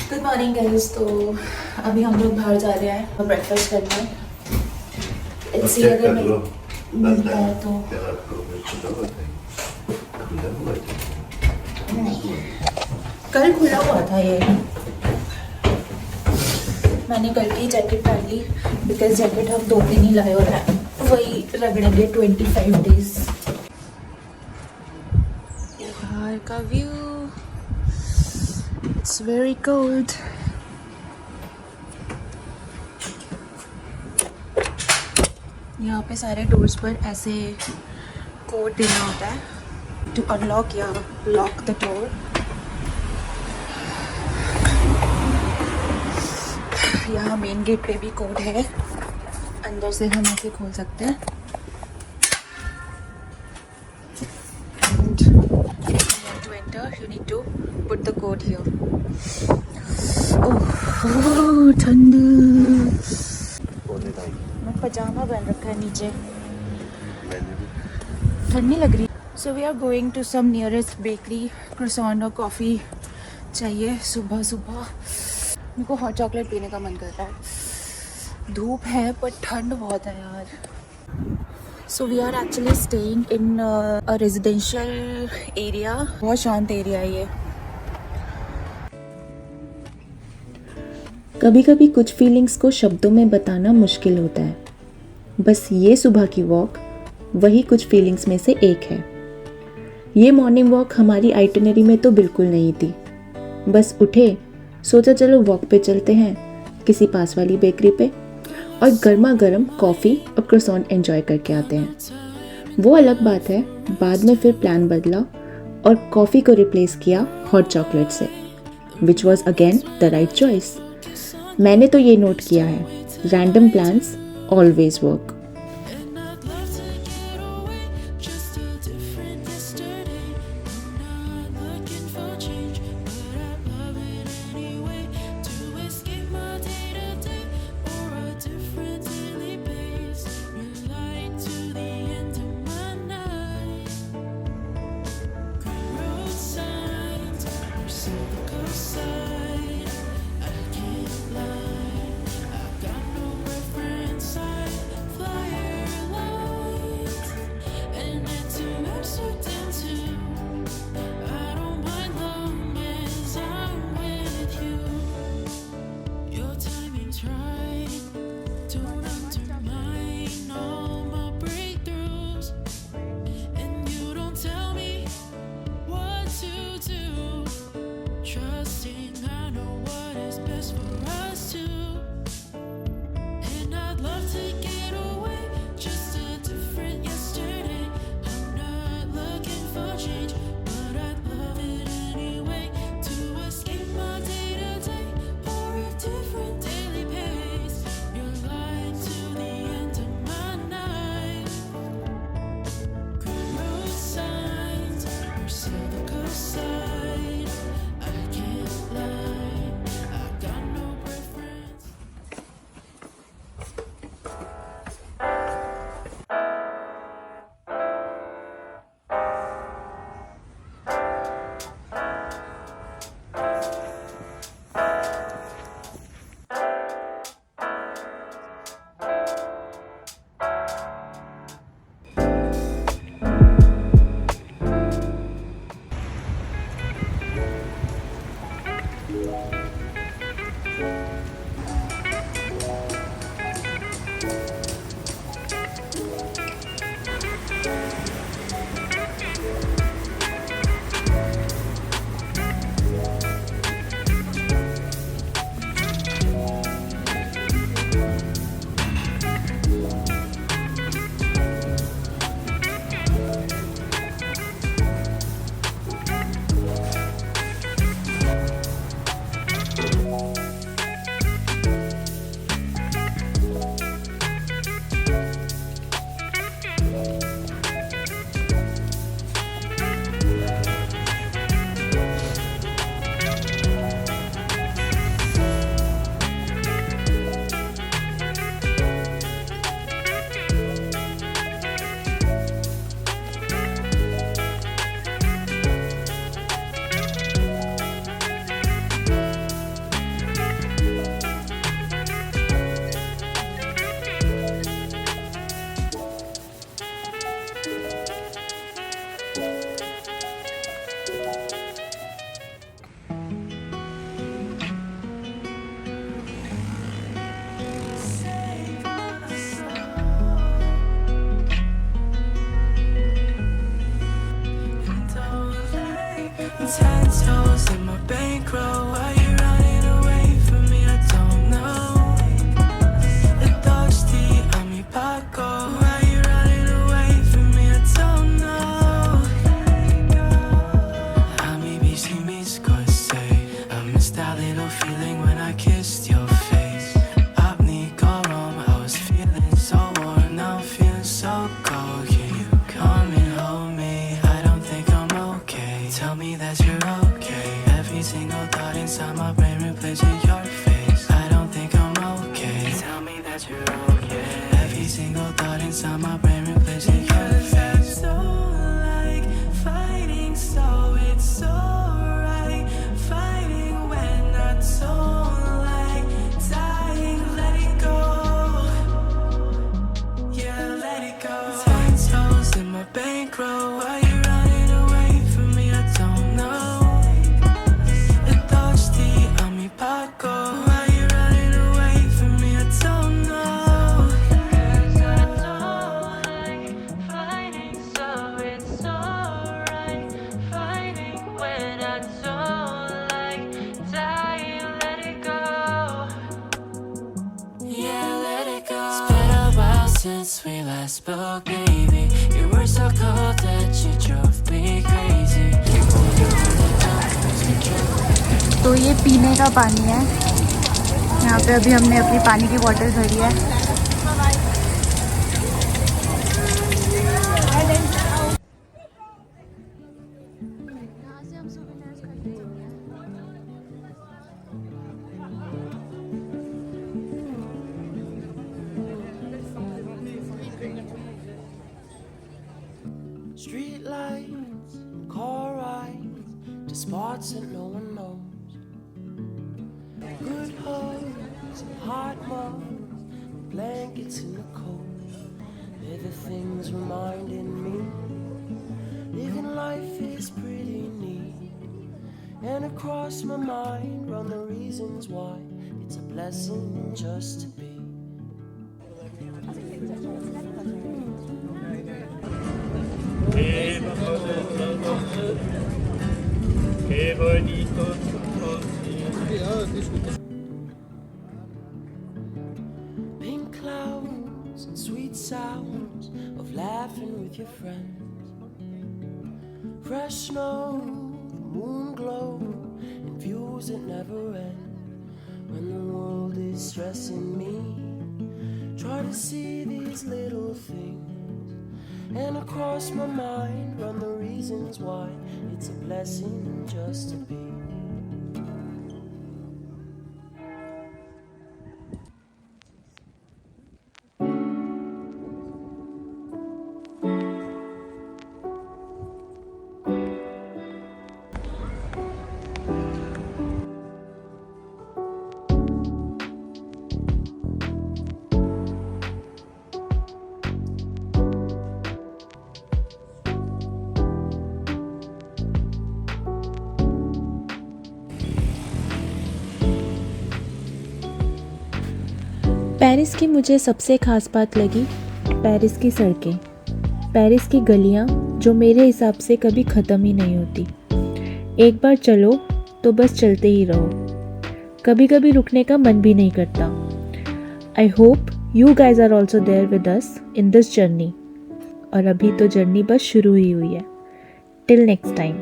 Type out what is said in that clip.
Good morning guys. तो अभी हम लोग बाहर जा रहे हैं ब्रेकफास्ट करने। लेट्स सी अगर मिलता है तो। कल खुला हुआ था ये, मैंने कल की जैकेट डाल ली बिकॉज जैकेट हम 2 दिन ही लाए और वही रगड़ेंगे 25 डेज। बाहर का व्यू, इट्स वेरी कोल्ड। यहाँ पे सारे डोर्स पर ऐसे कोड देना होता है टू अनलॉक या लॉक द डोर। यहाँ मेन गेट पे भी कोड है, अंदर से हम ऐसे खोल सकते हैं। To enter, you need to put the code here. ओह ठंड। मैं पजामा पहन रखा है नीचे, ठंड नहीं लग रही। So we are going to some nearest bakery, croissant और कॉफ़ी चाहिए सुबह सुबह। मेरे को हॉट चॉकलेट पीने का मन कर रहा है। धूप है पर ठंड बहुत है यार। So we are actually staying in a residential area. बहुत शांत एरिया है ये। कभी कभी कुछ फीलिंग्स को शब्दों में बताना मुश्किल होता है। बस ये सुबह की वॉक वही कुछ फीलिंग्स में से एक है। ये मॉर्निंग वॉक हमारी आइटिनरी में तो बिल्कुल नहीं थी। बस उठे, सोचा चलो वॉक पे चलते हैं किसी पास वाली बेकरी पे और गर्मा गर्म कॉफ़ी और क्रोसॉन एंजॉय करके आते हैं। वो अलग बात है, बाद में फिर प्लान बदला और कॉफ़ी को रिप्लेस किया हॉट चॉकलेट से, which was again the right choice. मैंने तो ये नोट किया है, random plans always work. feeling when I kissed your face. आपने गरम, I was feeling so warm. Now I'm feeling so cold. Can you come and hold me? I don't think I'm okay. Tell me that you're okay. Every single thought inside my brain replaces your face. I don't think I'm okay. Tell me that you're okay. Every single thought inside my brain replaces your face. So like fighting, so it's so right. Fighting when I don't like dying. Let it go. Yeah, let it go. 10 toes in my bankroll. Why you running away from me? I don't know. Thirsty, I'm your Paco. Why you running away from me? I don't know. 'Cause I don't like fighting, so it's alright. Fighting when I don't like dying. Let it go. Yeah, let it go. It's been a while since we last spoke, baby. You were so cold that you drove me crazy. तो ये पीने का पानी है। यहाँ पे अभी हमने अपनी पानी की बोतल भरी है। Street lights, car rides, to spots that no one knows. Good hugs, hot mugs, blankets in the cold. They're the things reminding me living life is pretty neat. And across my mind run the reasons why it's a blessing just to be. Qué bonito. Pink clouds and sweet sounds of laughing with your friends. Fresh snow, the moon glow, and views that never end. When the world is stressing me, try to see these little things. And across my mind run the reasons why it's a blessing just to be. Paris की मुझे सबसे ख़ास बात लगी Paris की सड़कें, Paris की गलियाँ जो मेरे हिसाब से कभी ख़त्म ही नहीं होती। एक बार चलो तो बस चलते ही रहो, कभी कभी रुकने का मन भी नहीं करता। I hope you guys are also there with us in this journey. और अभी तो जर्नी बस शुरू ही हुई है। Till next time.